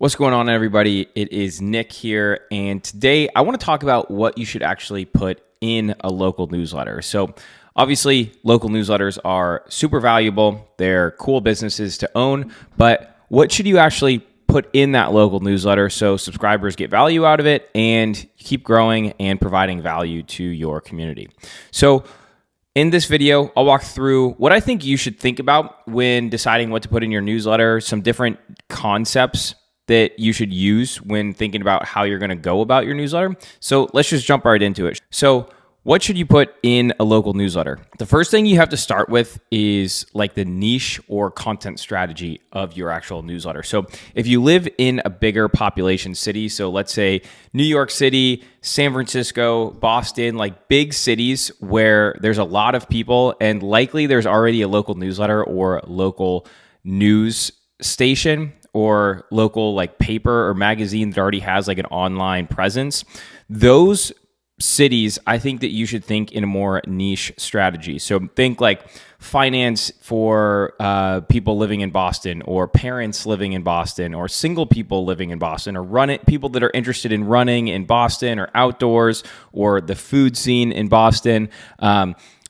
What's going on, everybody? It is Nick here, and today I want to talk about what you should actually put in a local newsletter. So, obviously, local newsletters are super valuable. They're cool businesses to own, but what should you actually put in that local newsletter so subscribers get value out of it and keep growing and providing value to your community? So, in this video, I'll walk through what I think you should think about when deciding what to put in your newsletter, some different concepts that you should use when thinking about how you're going to go about your newsletter. So let's just jump right into it. So what should you put in a local newsletter? The first thing you have to start with is like the niche or content strategy of your actual newsletter. So if you live in a bigger population city, so let's say New York City, San Francisco, Boston, like big cities where there's a lot of people and likely there's already a local newsletter or local news station or local like paper or magazine that already has like an online presence, those cities, I think that you should think in a more niche strategy. So think like finance for people living in Boston, or parents living in Boston, or single people living in Boston, or people that are interested in running in Boston or outdoors, or the food scene in Boston.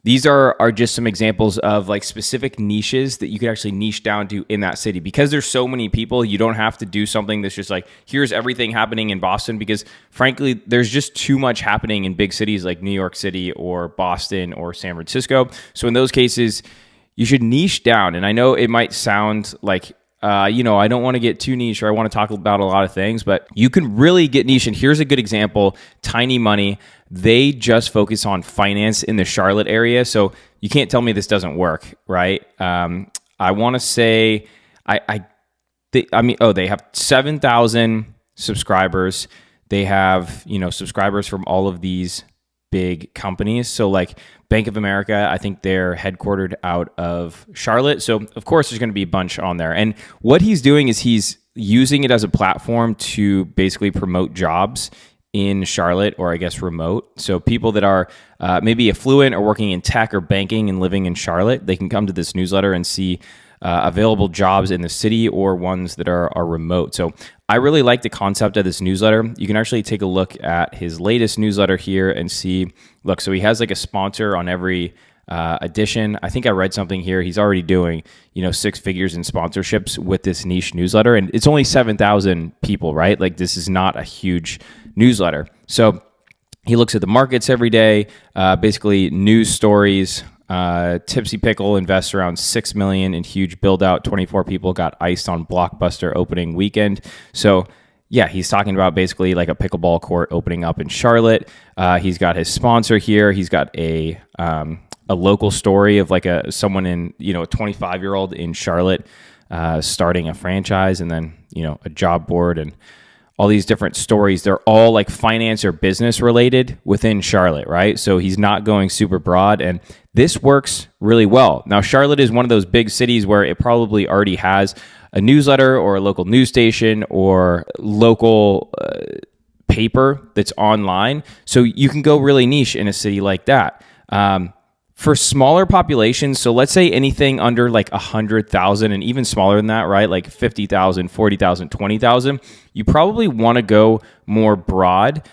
These are just some examples of like specific niches that you could actually niche down to in that city. Because there's so many people, you don't have to do something that's just like, here's everything happening in Boston, because frankly, there's just too much happening in big cities like New York City or Boston or San Francisco. So in those cases, you should niche down. And I know it might sound like, I don't want to get too niche, or I want to talk about a lot of things, but you can really get niche. And here's a good example, Tiny Money. They just focus on finance in the Charlotte area. So you can't tell me this doesn't work, right? I want to say, they have 7,000 subscribers. They have, subscribers from all of these big companies. So like Bank of America, I think they're headquartered out of Charlotte. So of course there's going to be a bunch on there. And what he's doing is he's using it as a platform to basically promote jobs in Charlotte, or I guess remote. So people that are maybe affluent or working in tech or banking and living in Charlotte, they can come to this newsletter and see available jobs in the city or ones that are remote. So I really like the concept of this newsletter. You can actually take a look at his latest newsletter here and see, look, so he has like a sponsor on every edition. I think I read something here. He's already doing, 6 figures in sponsorships with this niche newsletter, and it's only 7,000 people, right? Like this is not a huge newsletter. So he looks at the markets every day, basically news stories. Tipsy Pickle invests around $6 million in huge build out. 24 people got iced on Blockbuster opening weekend. So yeah, he's talking about basically like a pickleball court opening up in Charlotte. He's got his sponsor here. He's got a local story of like someone in, a 25-year-old in Charlotte starting a franchise, and then, a job board and all these different stories. They're all like finance or business related within Charlotte, right? So he's not going super broad, and this works really well. Now, Charlotte is one of those big cities where it probably already has a newsletter or a local news station or local paper that's online. So you can go really niche in a city like that. For smaller populations, so let's say anything under like 100,000 and even smaller than that, right? Like 50,000, 40,000, 20,000, you probably want to go more broad,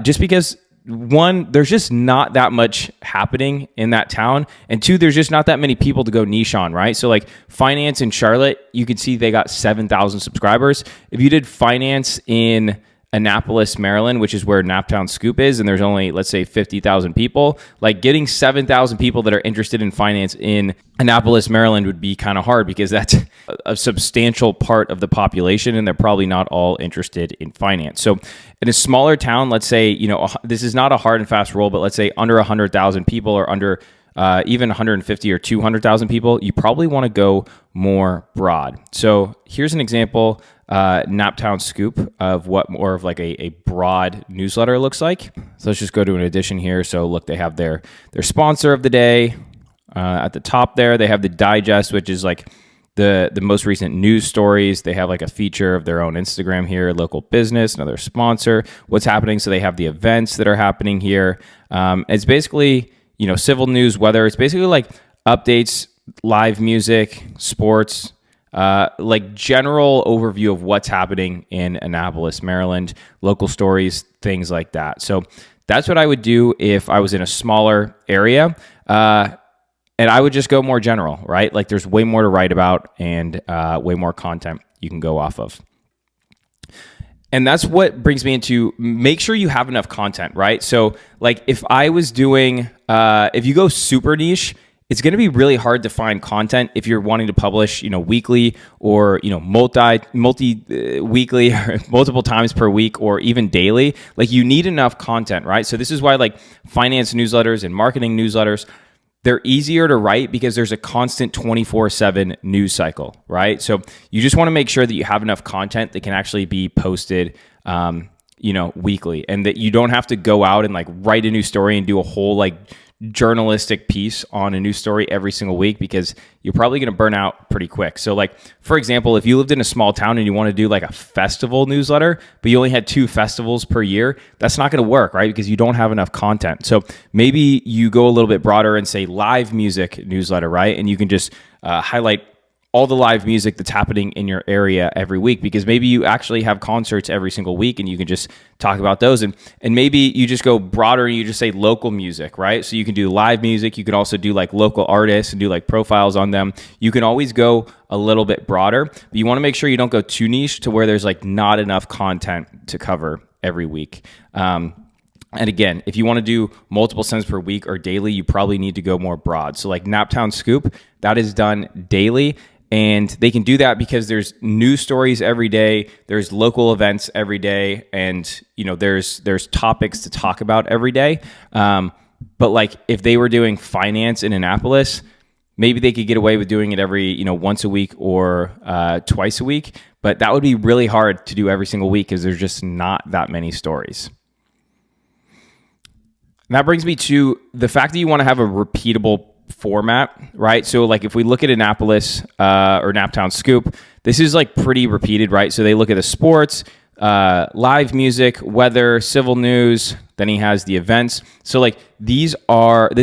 just because one, there's just not that much happening in that town, and two, there's just not that many people to go niche on, right? So like finance in Charlotte, you can see they got 7,000 subscribers. If you did finance in Annapolis, Maryland, which is where Naptown Scoop is, and there's only, let's say, 50,000 people, like getting 7,000 people that are interested in finance in Annapolis, Maryland would be kind of hard, because that's a substantial part of the population, and they're probably not all interested in finance. So in a smaller town, let's say, this is not a hard and fast rule, but let's say under 100,000 people or under even 150 or 200,000 people, you probably want to go more broad. So here's an example, Naptown Scoop, of what more of like a broad newsletter looks like. So let's just go to an edition here. So look, they have their sponsor of the day. At the top there, they have the digest, which is like the most recent news stories. They have like a feature of their own Instagram here, local business, another sponsor, what's happening. So they have the events that are happening here. It's basically, civil news, weather. It's basically like updates, live music, sports, like general overview of what's happening in Annapolis, Maryland, local stories, things like that. So that's what I would do if I was in a smaller area. And I would just go more general, right? Like there's way more to write about and way more content you can go off of. And that's what brings me into make sure you have enough content, right? So like if I was doing, if you go super niche, it's going to be really hard to find content if you're wanting to publish, weekly or, multi weekly or multiple times per week or even daily. Like you need enough content, right? So this is why like finance newsletters and marketing newsletters, they're easier to write because there's a constant 24/7 news cycle, right? So you just want to make sure that you have enough content that can actually be posted, weekly, and that you don't have to go out and like write a new story and do a whole like journalistic piece on a news story every single week because you're probably going to burn out pretty quick. So like, for example, if you lived in a small town and you want to do like a festival newsletter, but you only had 2 festivals per year, that's not going to work, right? Because you don't have enough content. So maybe you go a little bit broader and say live music newsletter, right? And you can just highlight all the live music that's happening in your area every week, because maybe you actually have concerts every single week and you can just talk about those. And maybe you just go broader and you just say local music, right? So you can do live music. You can also do like local artists and do like profiles on them. You can always go a little bit broader, but you want to make sure you don't go too niche to where there's like not enough content to cover every week. And again, if you want to do multiple sends per week or daily, you probably need to go more broad. So like Naptown Scoop, that is done daily. And they can do that because there's news stories every day, there's local events every day, and there's topics to talk about every day. But like if they were doing finance in Annapolis, maybe they could get away with doing it every once a week or twice a week. But that would be really hard to do every single week because there's just not that many stories. And that brings me to the fact that you want to have a repeatable format, right? So like if we look at Annapolis or Naptown Scoop, this is like pretty repeated, right? So they look at the sports, live music, weather, civil news, then he has the events. So like this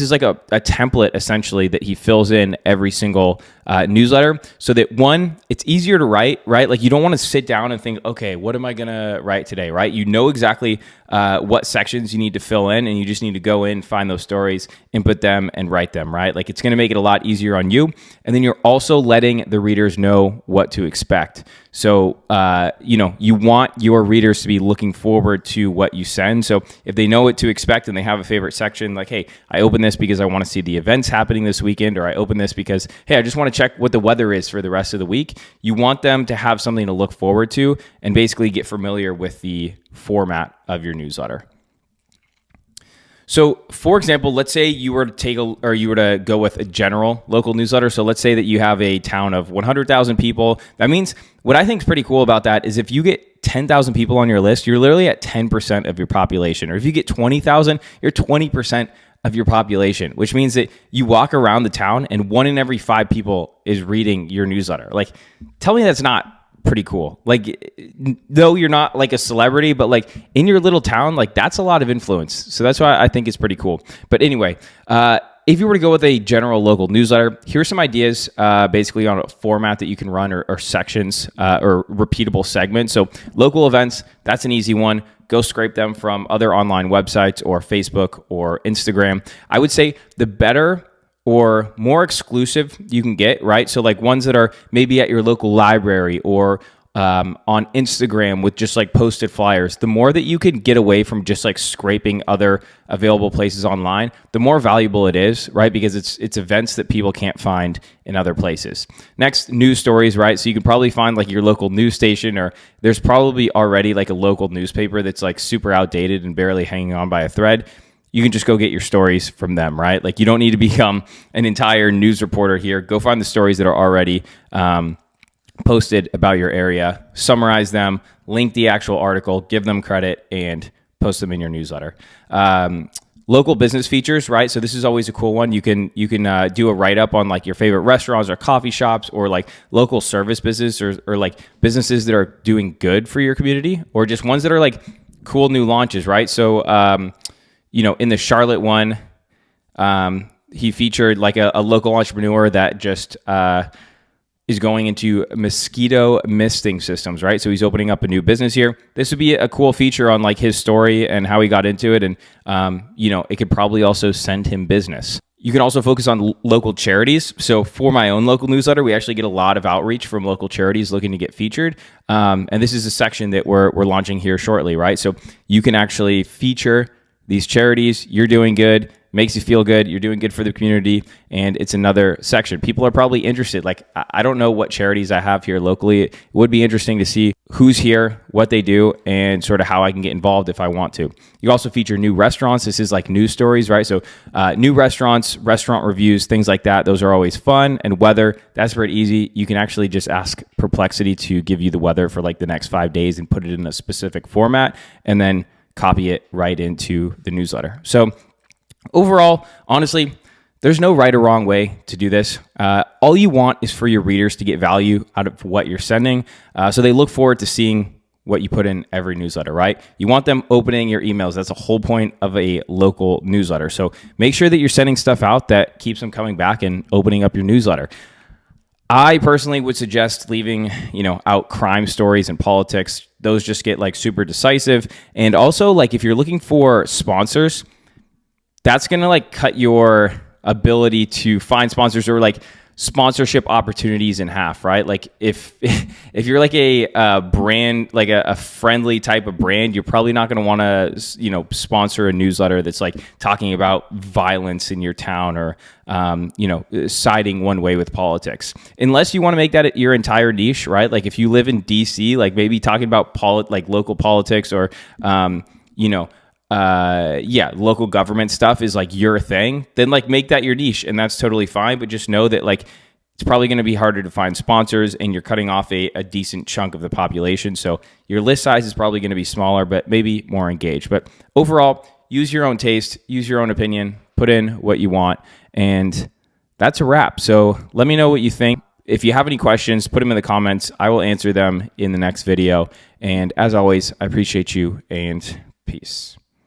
is like a template essentially that he fills in every single newsletter, so that one, it's easier to write, right? Like you don't want to sit down and think, okay, what am I going to write today, right? You know exactly what sections you need to fill in, and you just need to go in, find those stories, input them, and write them, right? Like it's going to make it a lot easier on you. And then you're also letting the readers know what to expect. So, you want your readers to be looking forward to what you send. So if they know what to expect and they have a favorite section, like, hey, I open this because I want to see the events happening this weekend, or I open this because, hey, I just want to check what the weather is for the rest of the week. You want them to have something to look forward to and basically get familiar with the format of your newsletter. So, for example, let's say you were to go with a general local newsletter. So let's say that you have a town of 100,000 people. That means what I think is pretty cool about that is if you get 10,000 people on your list, you're literally at 10% of your population. Or if you get 20,000, you're 20% of your population, which means that you walk around the town and 1 in every 5 people is reading your newsletter. Like, tell me that's not pretty cool. Like, though you're not like a celebrity, but like in your little town, like that's a lot of influence. So that's why I think it's pretty cool. But anyway, if you were to go with a general local newsletter, here's some ideas basically on a format that you can run, or sections or repeatable segments. So local events, that's an easy one. Go scrape them from other online websites or Facebook or Instagram. I would say the better or more exclusive you can get, right? So like ones that are maybe at your local library or on Instagram with just like posted flyers. The more that you can get away from just like scraping other available places online, the more valuable it is, right? Because it's events that people can't find in other places. Next, news stories, right? So you can probably find like your local news station, or there's probably already like a local newspaper that's like super outdated and barely hanging on by a thread. You can just go get your stories from them, right? Like you don't need to become an entire news reporter here. Go find the stories that are already posted about your area, summarize them, link the actual article, give them credit, and post them in your newsletter. Local business features, right? So this is always a cool one. You can do a write-up on like your favorite restaurants or coffee shops, or like local service business, or like businesses that are doing good for your community, or just ones that are like cool new launches, right? So in the Charlotte one, he featured like a local entrepreneur that just is going into mosquito misting systems, right? So he's opening up a new business here. This would be a cool feature on like his story and how he got into it. And, it could probably also send him business. You can also focus on local charities. So for my own local newsletter, we actually get a lot of outreach from local charities looking to get featured. And this is a section that we're launching here shortly, right? So you can actually feature these charities. You're doing good, makes you feel good. You're doing good for the community. And it's another section. People are probably interested. Like, I don't know what charities I have here locally. It would be interesting to see who's here, what they do, and sort of how I can get involved if I want to. You also feature new restaurants. This is like news stories, right? So new restaurants, restaurant reviews, things like that. Those are always fun. And weather, that's very easy. You can actually just ask Perplexity to give you the weather for like the next 5 days and put it in a specific format, and then copy it right into the newsletter. So overall, honestly, there's no right or wrong way to do this. All you want is for your readers to get value out of what you're sending. So they look forward to seeing what you put in every newsletter, right? You want them opening your emails. That's the whole point of a local newsletter. So make sure that you're sending stuff out that keeps them coming back and opening up your newsletter. I personally would suggest leaving, out crime stories and politics. Those just get like super decisive. And also, like, if you're looking for sponsors, that's going to like cut your ability to find sponsors or like sponsorship opportunities in half, right? Like if you're like a brand, like a friendly type of brand, you're probably not going to want to, sponsor a newsletter that's like talking about violence in your town or, siding one way with politics. Unless you want to make that your entire niche, right? Like if you live in DC, like maybe talking about local politics or, local government stuff is like your thing, then like make that your niche, and that's totally fine. But just know that like it's probably going to be harder to find sponsors, and you're cutting off a decent chunk of the population. So your list size is probably going to be smaller, but maybe more engaged. But overall, use your own taste, use your own opinion, put in what you want, and that's a wrap. So let me know what you think. If you have any questions, put them in the comments. I will answer them in the next video. And as always, I appreciate you, and peace.